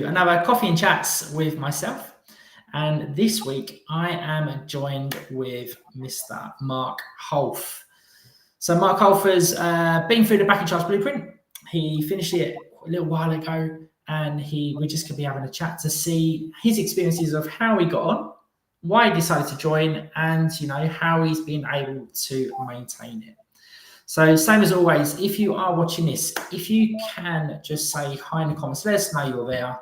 Another Coffee and Chats with myself. And this week I am joined with Mr. Mark Hulf. So Mark Hulf has been through the Back in Charge Blueprint. He finished it a little while ago, and we're just going to be having a chat to see his experiences of how he got on, why he decided to join, and how he's been able to maintain it. So same as always, if you are watching this, if you can just say hi in the comments, let us know you're there.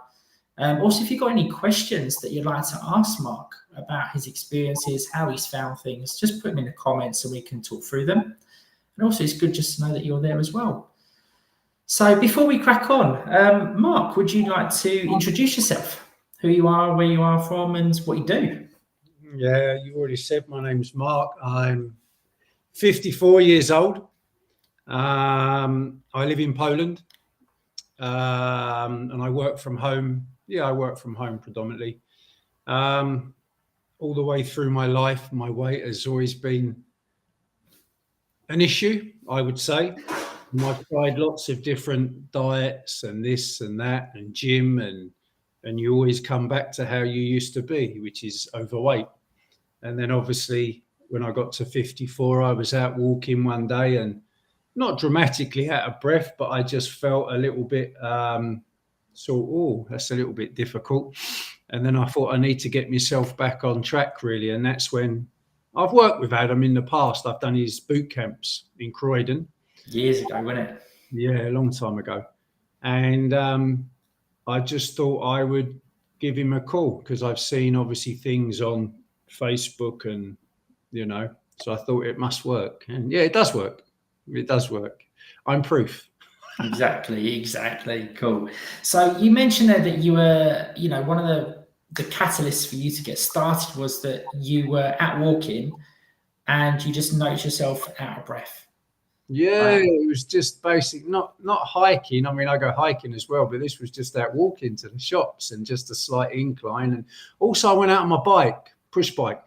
Also, if you've got any questions that you'd like to ask Mark about his experiences, how he's found things, just put them in the comments so we can talk through them. And also, it's good just to know that you're there as well. So before we crack on, Mark, would you like to introduce yourself? Who you are, where you are from, and what you do? Yeah, you already said my name's Mark. I'm 54 years old. I live in Poland, and I work from home. Yeah, I work from home predominantly. All the way through my life, my weight has always been an issue, I would say. I've tried lots of different diets and this and that and gym, and you always come back to how you used to be, which is overweight. And then obviously when I got to 54, I was out walking one day and not dramatically out of breath, but I just felt a little bit that's a little bit difficult. And then I thought I need to get myself back on track, really. And that's when I've worked with Adam in the past. I've done his boot camps in Croydon. Years ago, wasn't it? Yeah, a long time ago. And I just thought I would give him a call because I've seen obviously things on Facebook and, so I thought it must work. And yeah, it does work. It does work. I'm proof. Exactly. Cool. So you mentioned there that you were, one of the catalysts for you to get started was that you were out walking and you just noticed yourself out of breath. Yeah, it was just basic, not hiking. I mean, I go hiking as well, but this was just out walking to the shops and just a slight incline. And also I went out on my bike, push bike,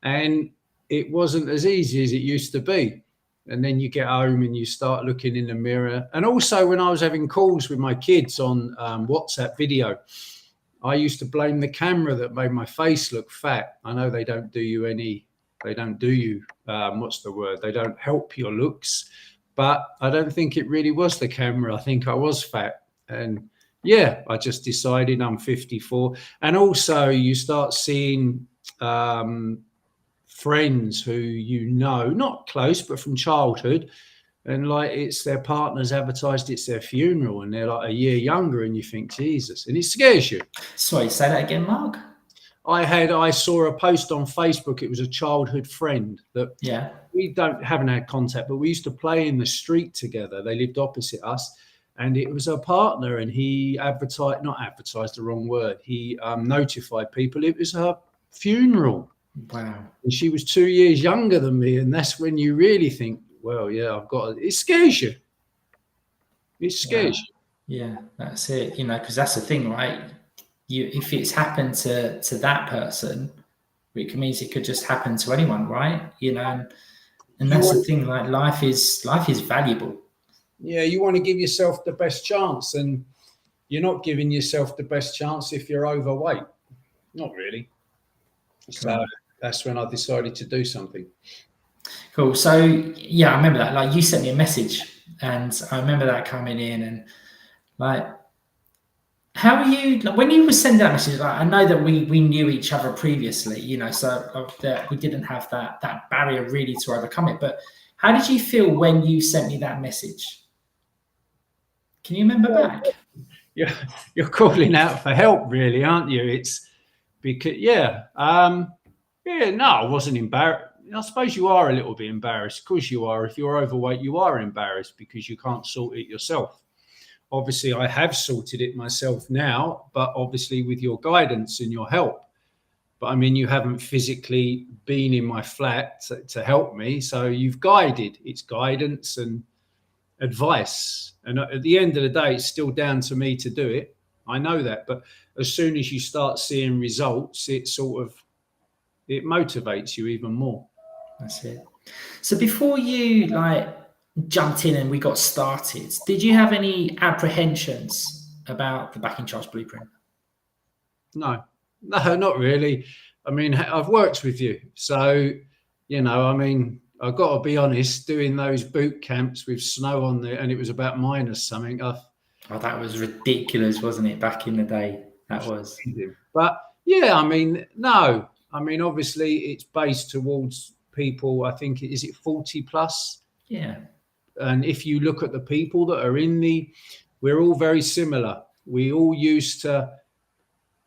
and it wasn't as easy as it used to be. And then you get home and you start looking in the mirror. And also when I was having calls with my kids on WhatsApp video, I used to blame the camera that made my face look fat. I know they don't help your looks, but I don't think it really was the camera. I think I was fat. And yeah, I just decided I'm 54. And also you start seeing friends who not close but from childhood, and like it's their partners advertised it's their funeral and they're like a year younger, and you think Jesus, and it scares you. Sorry, say that again, Mark. I saw a post on Facebook. It was a childhood friend that we haven't had contact, but we used to play in the street together. They lived opposite us, and it was a partner, and he advertised the wrong word. He notified people it was her funeral. Wow. And she was 2 years younger than me. And that's when you really think, well, yeah, it scares you. It scares you. Yeah, that's it. Because that's the thing, right? If it's happened to that person, it means it could just happen to anyone, right? And that's the thing, like life is valuable. Yeah, you want to give yourself the best chance, and you're not giving yourself the best chance if you're overweight. Not really. So that's when I decided to do something. Cool. So yeah, I remember that. Like you sent me a message, and I remember that coming in, and like, how are you? Like, when you were sending that message, like, I know that we knew each other previously, so that we didn't have that barrier really to overcome it. But how did you feel when you sent me that message? Can you remember back? You're calling out for help, really, aren't you? It's because no, I wasn't embarrassed. I suppose you are a little bit embarrassed. Of course you are. If you're overweight, you are embarrassed because you can't sort it yourself. Obviously, I have sorted it myself now, but obviously with your guidance and your help. But I mean, you haven't physically been in my flat to help me. So you've guided. It's guidance and advice. And at the end of the day, it's still down to me to do it. I know that. But as soon as you start seeing results, it motivates you even more. That's it. So before you jumped in and we got started, did you have any apprehensions about the Back in Charge Blueprint? No, not really. I mean, I've worked with you, so I mean, I've got to be honest. Doing those boot camps with snow on there, and it was about minus something. Oh, that was ridiculous, wasn't it? Back in the day, that was. But yeah, I mean, no, I mean, obviously, it's based towards people. I think is it 40 plus? Yeah. And if you look at the people that are we're all very similar. We all used to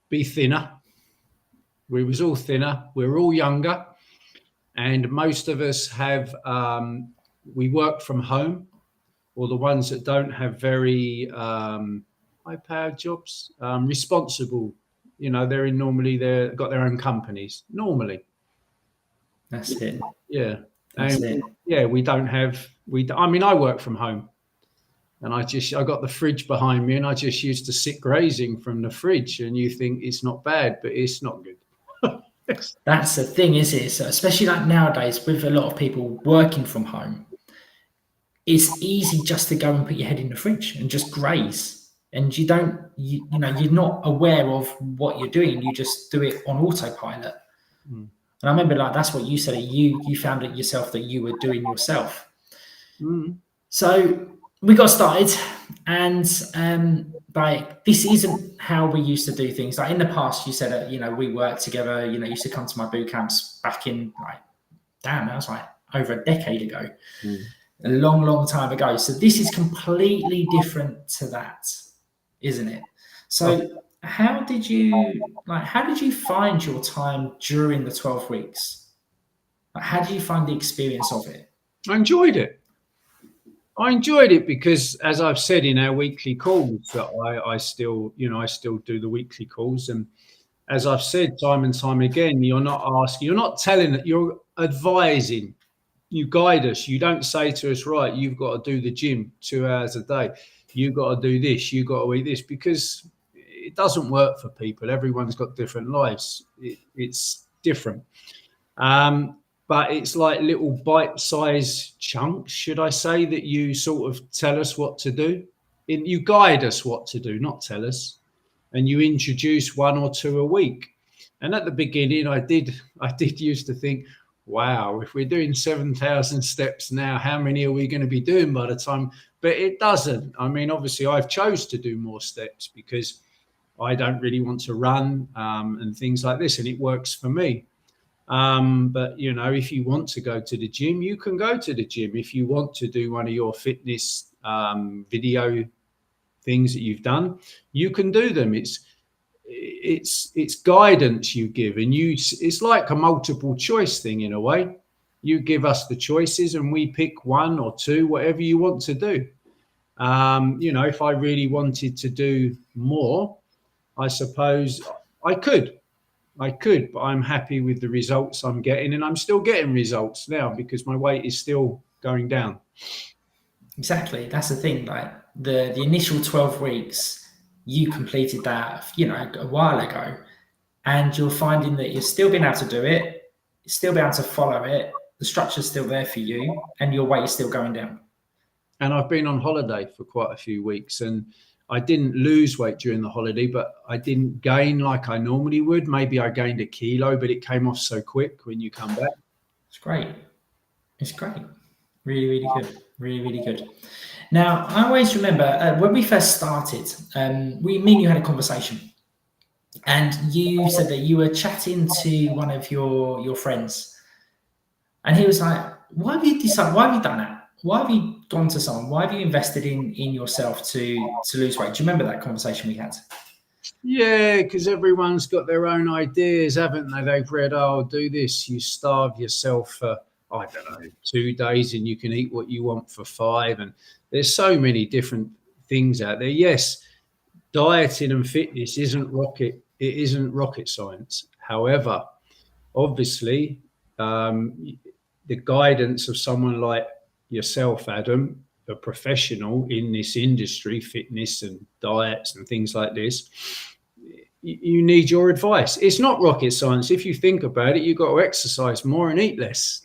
be thinner. We was all thinner. We're all younger. And most of us have, we work from home, or the ones that don't have very high-powered jobs, responsible. They've got their own companies, normally. That's it. Yeah. That's it. Yeah, I mean, I work from home. And I got the fridge behind me, and I just used to sit grazing from the fridge. And you think it's not bad, but it's not good. That's the thing, is it? So especially like nowadays, with a lot of people working from home, it's easy just to go and put your head in the fridge and just graze. And you're not aware of what you're doing. You just do it on autopilot. And I remember, like, that's what you said. You found it yourself that you were doing yourself. So we got started, and this isn't how we used to do things. Like in the past, you said that we worked together. You used to come to my boot camps back in that was like over a decade ago, a long time ago. So this is completely different to that, isn't it? So how did you find your time during the 12 weeks? How did you find the experience of it? I enjoyed it because, as I've said in our weekly calls, that I still do the weekly calls. And as I've said time and time again, you're not telling it, you're advising, you guide us. You don't say to us, right, you've got to do the gym 2 hours a day. You've got to do this. You've got to eat this, because it doesn't work for people. Everyone's got different lives. It's different. But it's like little bite-sized chunks, should I say, that you sort of tell us what to do. You guide us what to do, not tell us. And you introduce 1 or 2 a week. And at the beginning, I did used to think, wow, if we're doing 7,000 steps now, how many are we going to be doing by the time? But it doesn't. I mean, obviously, I've chose to do more steps because I don't really want to run and things like this, and it works for me. But if you want to go to the gym, you can go to the gym. If you want to do one of your fitness video things that you've done, you can do them. It's guidance you give, and it's like a multiple choice thing in a way. You give us the choices and we pick 1 or 2, whatever you want to do. If I really wanted to do more, I suppose I could, but I'm happy with the results I'm getting, and I'm still getting results now because my weight is still going down. Exactly. That's the thing. Like the initial 12 weeks, you completed that, a while ago, and you're finding that you're still being able to do it, you're still being able to follow it. The structure's still there for you, and your weight is still going down. And I've been on holiday for quite a few weeks, and I didn't lose weight during the holiday, but I didn't gain like I normally would. Maybe I gained 1 kilo, but it came off so quick when you come back. It's great. It's great. Really, really good. Really, really good. Now, I always remember when we first started, me and you had a conversation, and you said that you were chatting to one of your friends, and he was like, why have you done that? Why have you gone to someone? Why have you invested in yourself to lose weight? Do you remember that conversation we had? Yeah, because everyone's got their own ideas, haven't they? They've read, do this. You starve yourself for, I don't know, 2 days and you can eat what you want for 5. And there's so many different things out there. Yes, dieting and fitness isn't rocket science. However, obviously, the guidance of someone like yourself, Adam, a professional in this industry, fitness and diets and things like this, you need your advice. It's not rocket science. If you think about it, you've got to exercise more and eat less.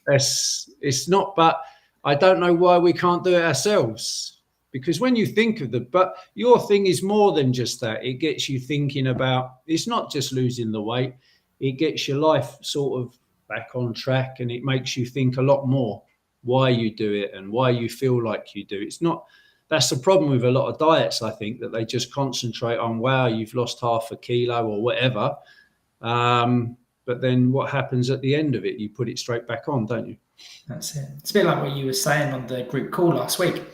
It's not, but I don't know why we can't do it ourselves. Because when you think of but your thing is more than just that. It gets you thinking about, it's not just losing the weight. It gets your life sort of back on track, and it makes you think a lot more why you do it and why you feel like you do. It's not, that's the problem with a lot of diets, I think, that they just concentrate on, wow, you've lost half a kilo or whatever. But then what happens at the end of it? You put it straight back on, don't you? That's it. It's a bit like what you were saying on the group call last week.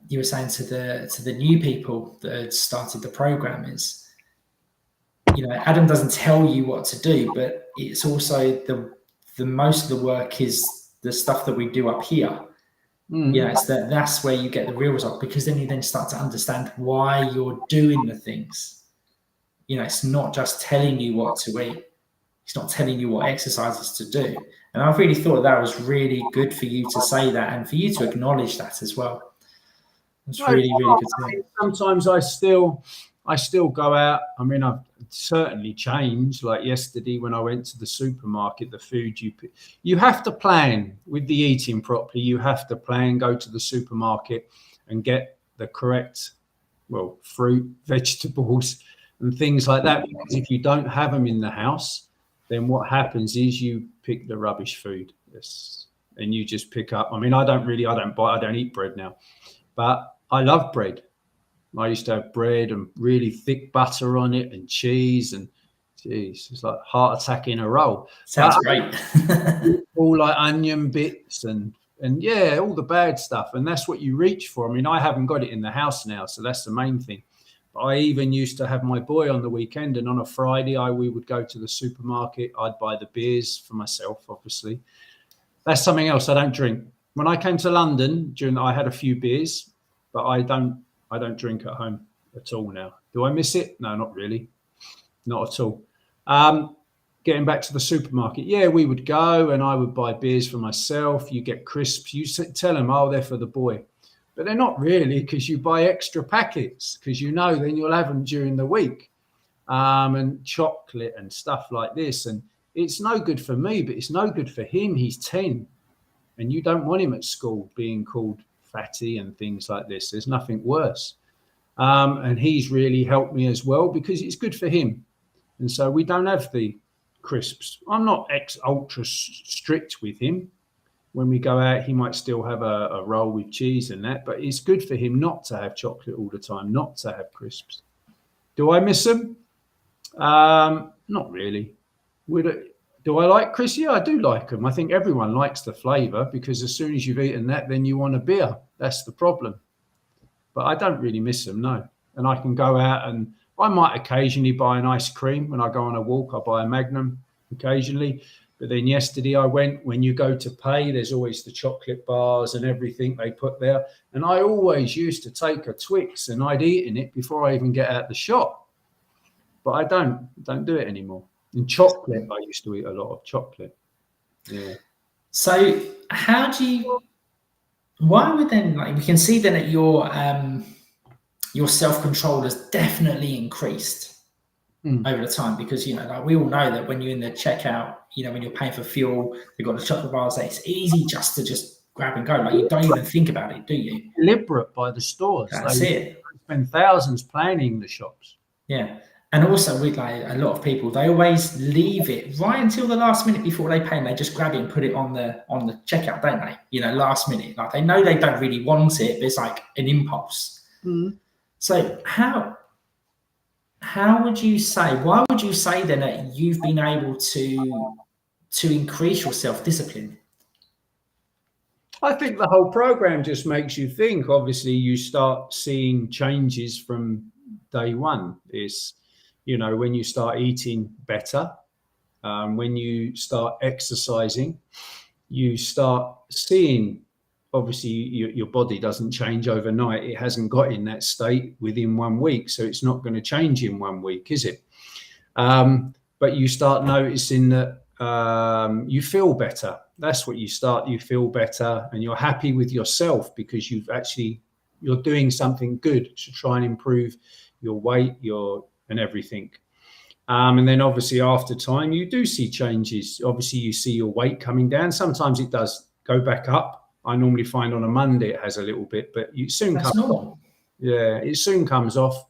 You were saying to the new people that had started the program is, Adam doesn't tell you what to do, but it's also the most of the work is the stuff that we do up here. It's that's where you get the real result, because then you then start to understand why you're doing the things. It's not just telling you what to eat. It's not telling you what exercises to do. And I really thought that was really good for you to say that, and for you to acknowledge that as well. It's really, really good to hear. Sometimes I still go out. I mean, I've certainly changed. Like yesterday when I went to the supermarket, the food you have to plan with the eating properly. You have to plan, go to the supermarket and get the correct, fruit, vegetables and things like that. Because if you don't have them in the house, then what happens is you pick the rubbish food. Yes. And you just pick up. I mean, I don't eat bread now, but I love bread. I used to have bread and really thick butter on it and cheese, and geez, it's like heart attack in a roll. Sounds great. All like onion bits and yeah, all the bad stuff. And that's what you reach for. I mean, I haven't got it in the house now, so that's the main thing. But I even used to have my boy on the weekend, and on a Friday, we would go to the supermarket. I'd buy the beers for myself, obviously. That's something else. I don't drink. When I came to London, I had a few beers, but I don't drink at home at all now. Do I miss it? No, not really. Not at all. Getting back to the supermarket, yeah, we would go and I would buy beers for myself. You get crisps. You tell them, they're for the boy. But they're not really, because you buy extra packets, because then you'll have them during the week. And chocolate and stuff like this. And it's no good for me, but it's no good for him. He's 10. And you don't want him at school being called fatty and things like this. There's nothing worse. And he's really helped me as well, because it's good for him. And so we don't have the crisps. I'm not ultra strict with him. When we go out, he might still have a roll with cheese and that, but it's good for him not to have chocolate all the time, not to have crisps. Do I miss them? Not really. Do I like crisps? Yeah, I do like them. I think everyone likes the flavour, because as soon as you've eaten that, then you want a beer. That's the problem. But I don't really miss them, no. And I can go out and I might occasionally buy an ice cream. When I go on a walk, I buy a Magnum occasionally. But then yesterday when you go to pay, there's always the chocolate bars and everything they put there. And I always used to take a Twix and I'd eat in it before I even get out the shop. But I don't do it anymore. And chocolate, I used to eat a lot of chocolate. Yeah. So why would then, we can see then that your self-control has definitely increased over the time, because, we all know that when you're in the checkout, when you're paying for fuel, they've got the chocolate bars there. It's easy just to grab and go. You don't even think about it, do you? Deliberate by the stores. That's it. Spend thousands planning the shops. Yeah. And also with a lot of people, they always leave it right until the last minute before they pay, and they just grab it and put it on the checkout, don't they? Last minute. They know they don't really want it, but it's like an impulse. Mm. So why would you say then that you've been able to increase your self-discipline? I think the whole program just makes you think. Obviously, you start seeing changes from day one. It's, when you start eating better, when you start exercising, you start seeing, obviously, your body doesn't change overnight. It hasn't got in that state within 1 week. So it's not going to change in 1 week, is it? But you start noticing that you feel better. That's what you feel better, and you're happy with yourself because you're doing something good to try and improve your weight, and everything. And then obviously after time, you do see changes. Obviously you see your weight coming down. Sometimes it does go back up, I normally find on a Monday it has a little bit, but it soon That's comes normal. off. Yeah, it soon comes off.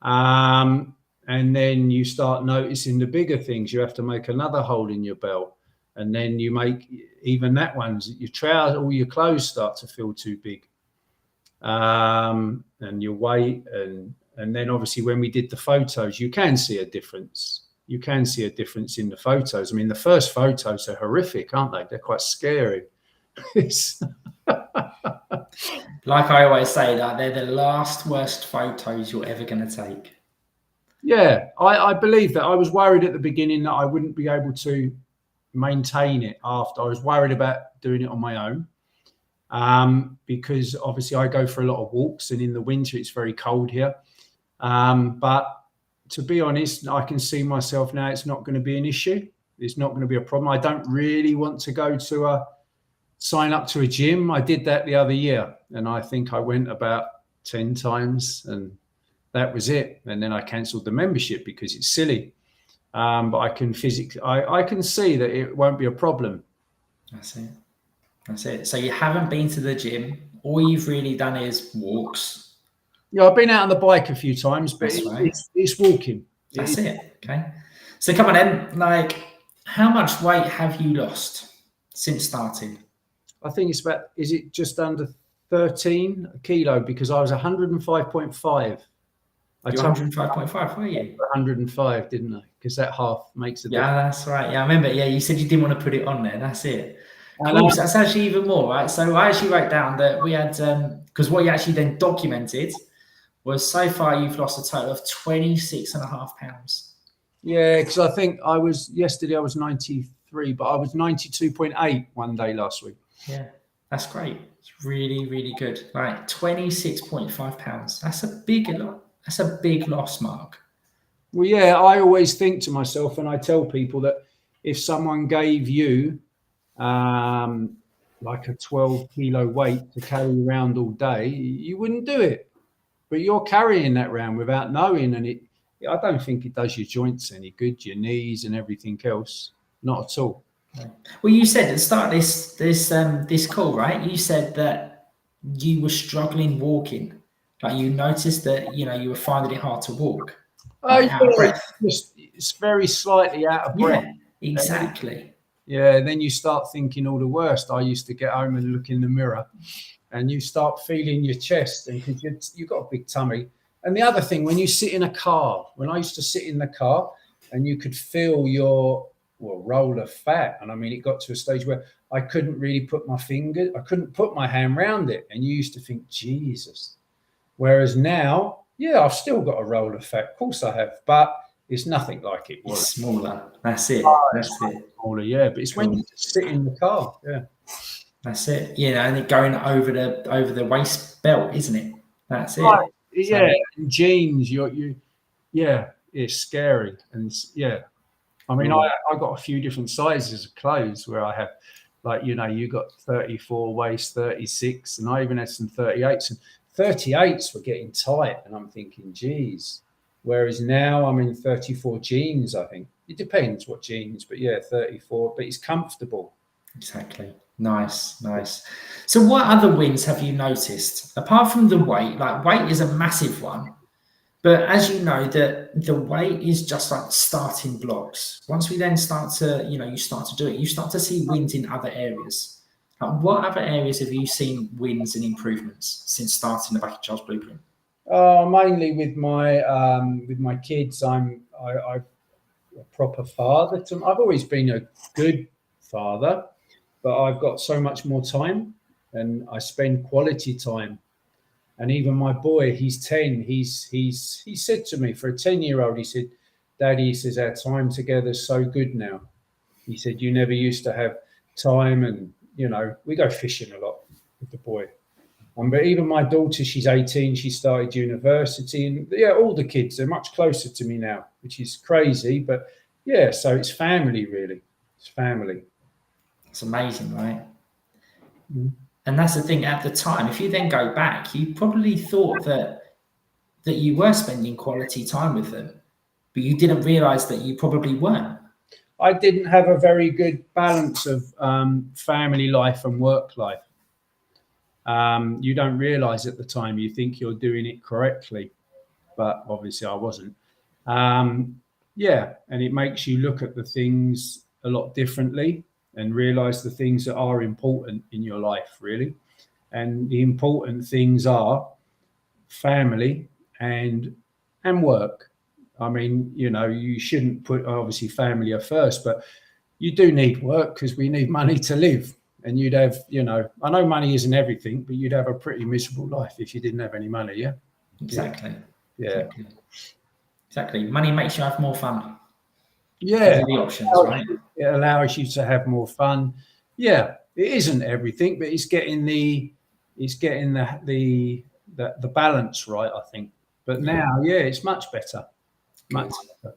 And then you start noticing the bigger things. You have to make another hole in your belt. And then you make even that one's your trousers, all your clothes start to feel too big. And your weight. And then obviously when we did the photos, you can see a difference. You can see a difference in the photos. I mean, the first photos are horrific, aren't they? They're quite scary. Like I always say, that they're the last worst photos you're ever going to take. Yeah, I believe that. I was worried at the beginning that I wouldn't be able to maintain it after. I was worried about doing it on my own because obviously I go for a lot of walks, and in the winter it's very cold here. But to be honest, I can see myself now, it's not going to be an issue. It's not going to be a problem. I don't really want to go to sign up to a gym. I did that the other year, and I think I went about 10 times, and that was it. And then I cancelled the membership because it's silly. But I can physically, I can see that it won't be a problem. That's it. That's it. So you haven't been to the gym. All you've really done is walks. Yeah, I've been out on the bike a few times, but it's walking. That's it. Okay. So come on then, like, how much weight have you lost since starting? I think it's about, is it just under 13 kilo? Because I was 105.5. You're 105.5, were you? 105, didn't I? Because that half makes a difference. Yeah, that's right. Yeah, I remember. Yeah, you said you didn't want to put it on there. That's it. Cool. So that's actually even more, right? So I actually wrote down that we had, because what you actually then documented was so far you've lost a total of 26.5 pounds. Yeah, because I think yesterday I was 93, but I was 92.8 one day last week. Yeah, that's great. It's really, really good. Like 26.5 pounds. That's a big loss, Mark. Well, yeah, I always think to myself, and I tell people that if someone gave you like a 12 kilo weight to carry around all day, you wouldn't do it. But you're carrying that around without knowing, and I don't think it does your joints any good, your knees and everything else. Not at all. Well, you said at the start of this call, right? You said that you were struggling walking. Like you noticed that you were finding it hard to walk. Out of breath. It's very slightly out of breath. Yeah, exactly. Then you start thinking all the worst. I used to get home and look in the mirror, and you start feeling your chest, and you've got a big tummy. And the other thing, when you sit in a car, when I used to sit in the car, and you could feel your roll of fat, and I mean, it got to a stage where I couldn't really put my hand around it, and you used to think, Jesus. Whereas now, yeah, I've still got a roll of fat. Of course I have, but it's nothing like it was. It's smaller. That's it. That's it. Smaller, yeah. But it's when you just sit in the car, yeah. That's it. And it going over the waist belt, isn't it? That's it. Right. Yeah, and jeans. It's scary, and yeah. I mean, I got a few different sizes of clothes where I have, like, you got 34 waist, 36, and I even had some 38s. And 38s were getting tight, and I'm thinking, geez. Whereas now I'm in 34 jeans, I think. It depends what jeans, but yeah, 34. But it's comfortable. Exactly. Nice. So what other wins have you noticed? Apart from the weight, like weight is a massive one. But as you know, the weight is just like starting blocks. Once we then start to, you start to do it, you start to see wins in other areas. Like what other areas have you seen wins and improvements since starting the Back in Charge Blueprint? Mainly with my kids. I'm a proper father. I've always been a good father, but I've got so much more time, and I spend quality time. And even my boy, he's 10. He said to me, for a 10-year-old, he said, "Daddy," he says, "our time together is so good now." He said, "You never used to have time," and we go fishing a lot with the boy. But even my daughter, she's 18. She started university, and all the kids, they're much closer to me now, which is crazy. But yeah, so it's family, really. It's family. It's amazing, right? Mm. And that's the thing. At the time, if you then go back, you probably thought that you were spending quality time with them, but you didn't realize that you probably weren't. I didn't have a very good balance of family life and work life. You don't realize at the time, you think you're doing it correctly, but obviously I wasn't. Yeah, and it makes you look at the things a lot differently and realize the things that are important in your life, really. And the important things are family and work. I mean, you shouldn't put obviously family are first, but you do need work because we need money to live. And you'd have, I know money isn't everything, but you'd have a pretty miserable life if you didn't have any money. Yeah. Exactly. Yeah. Exactly. Money makes you have more fun. Yeah. The options, right? It allows you to have more fun. Yeah. It isn't everything, but it's getting the balance right, I think. But now, it's much better. Much better.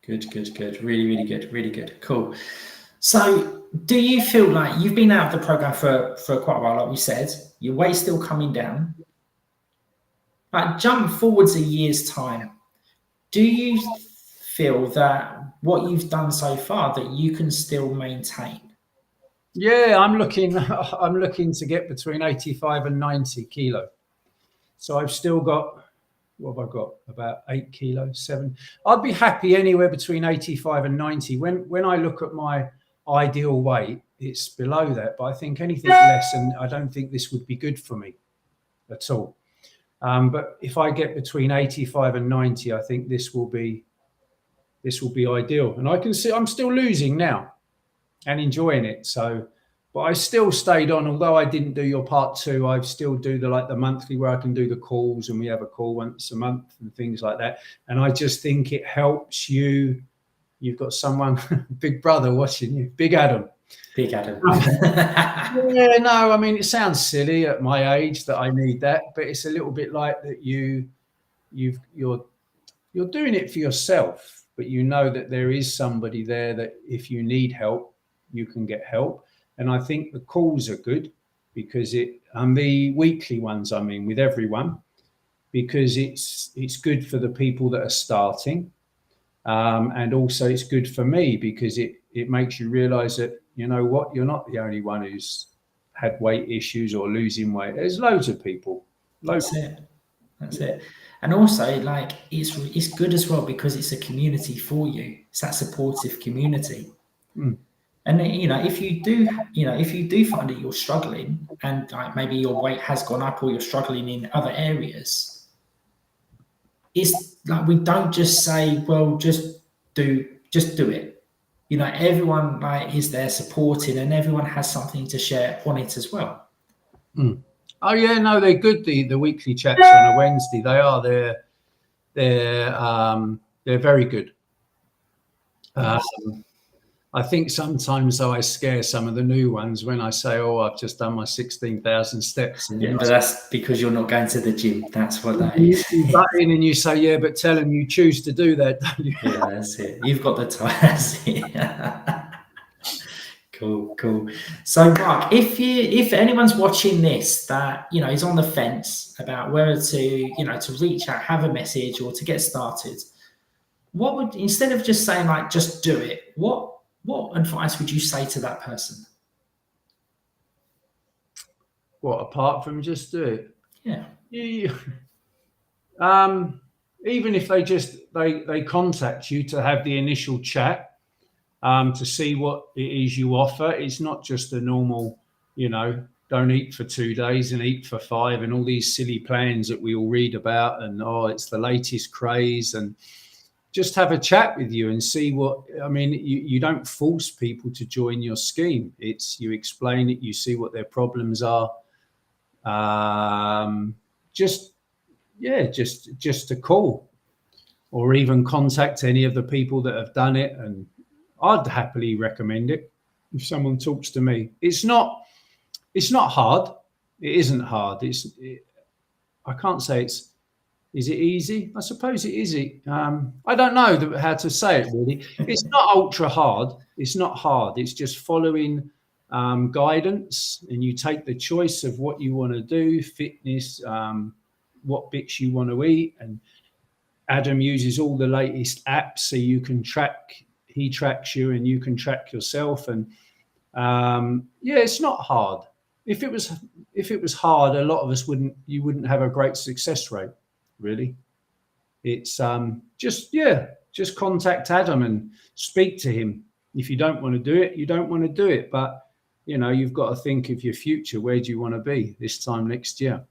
Good. Really good. Really good. Cool. So do you feel like you've been out of the program for quite a while, like we said, your weight's still coming down? Like jump forwards a year's time. Do you feel that what you've done so far that you can still maintain? Yeah, I'm looking to get between 85 and 90 kilo. So I've still got, what have I got? About 8 kilos, 7. I'd be happy anywhere between 85 and 90. When I look at my ideal weight, it's below that, but I think anything less, and I don't think this would be good for me at all. But if I get between 85 and 90, I think this will be ideal. And I can see I'm still losing now and enjoying it. So, but I still stayed on, although I didn't do your part 2, I still do the monthly where I can do the calls, and we have a call once a month and things like that. And I just think it helps you. You've got someone, big brother watching you, Big Adam. Big Adam. Yeah, no, I mean, it sounds silly at my age that I need that, but it's a little bit like that you're doing it for yourself, but you know that there is somebody there that if you need help, you can get help. And I think the calls are good because the weekly ones, I mean, with everyone, because it's good for the people that are starting. And also it's good for me because it makes you realize that, you know what, you're not the only one who's had weight issues or losing weight. There's loads of people. That's it. And also, like, it's good as well because it's a community for you. It's that supportive community. And if you do find that you're struggling and like maybe your weight has gone up or you're struggling in other areas, it's like we don't just say, well, just do it. Everyone like is there supporting, and everyone has something to share on it as well. Oh yeah, no, they're good. The weekly chats on a Wednesday, they are. They're very good. I think sometimes though I scare some of the new ones when I say, "Oh, I've just done my 16,000 steps." And but that's because you're not going to the gym. That's what that is. You butt in and you say, "Yeah," but tell them you choose to do that, don't you? Yeah, that's it. You've got the time. That's it. Cool. So, Mark, if anyone's watching this that is on the fence about whether to reach out, have a message, or to get started, what would, instead of just saying like just do it, what advice would you say to that person? What, apart from just do it? Yeah. Even if they contact you to have the initial chat, to see what it is you offer. It's not just a normal, don't eat for 2 days and eat for 5 and all these silly plans that we all read about, and it's the latest craze. And just have a chat with you and see you don't force people to join your scheme. It's you explain it, you see what their problems are. Just a call, or even contact any of the people that have done it, and I'd happily recommend it if someone talks to me. It's not hard. It isn't hard. I can't say is it easy? I suppose it is. I don't know how to say it really. It's not ultra hard. It's not hard. It's just following guidance, and you take the choice of what you want to do, fitness, what bits you want to eat. And Adam uses all the latest apps so you can track. He tracks you and you can track yourself. And it's not hard. if it was hard, a lot of us wouldn't have a great success rate, really. It's just contact Adam and speak to him. If you don't want to do it, you don't want to do it. But you've got to think of your future. Where do you want to be this time next year?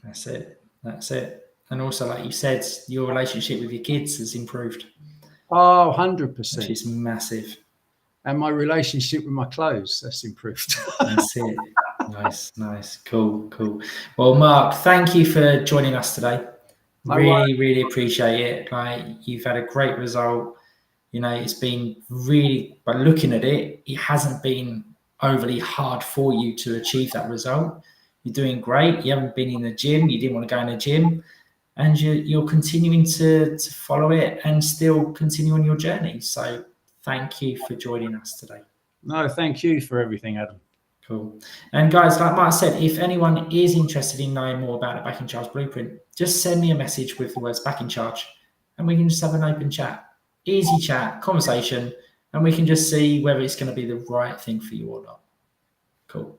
That's it. And also, like you said, your relationship with your kids has improved. Oh, 100%. Which is massive. And my relationship with my clothes, that's improved. That's it. Nice. Cool. Well, Mark, thank you for joining us today. Really appreciate it. Like, you've had a great result. It's been really, by looking at it, it hasn't been overly hard for you to achieve that result. You're doing great. You haven't been in the gym. You didn't want to go in the gym. And you're continuing to follow it and still continue on your journey. So thank you for joining us today. No, thank you for everything, Adam. Cool. And guys, like Mark said, if anyone is interested in knowing more about the Back in Charge Blueprint, just send me a message with the words Back in Charge and we can just have an open chat. Easy chat, conversation, and we can just see whether it's going to be the right thing for you or not. Cool.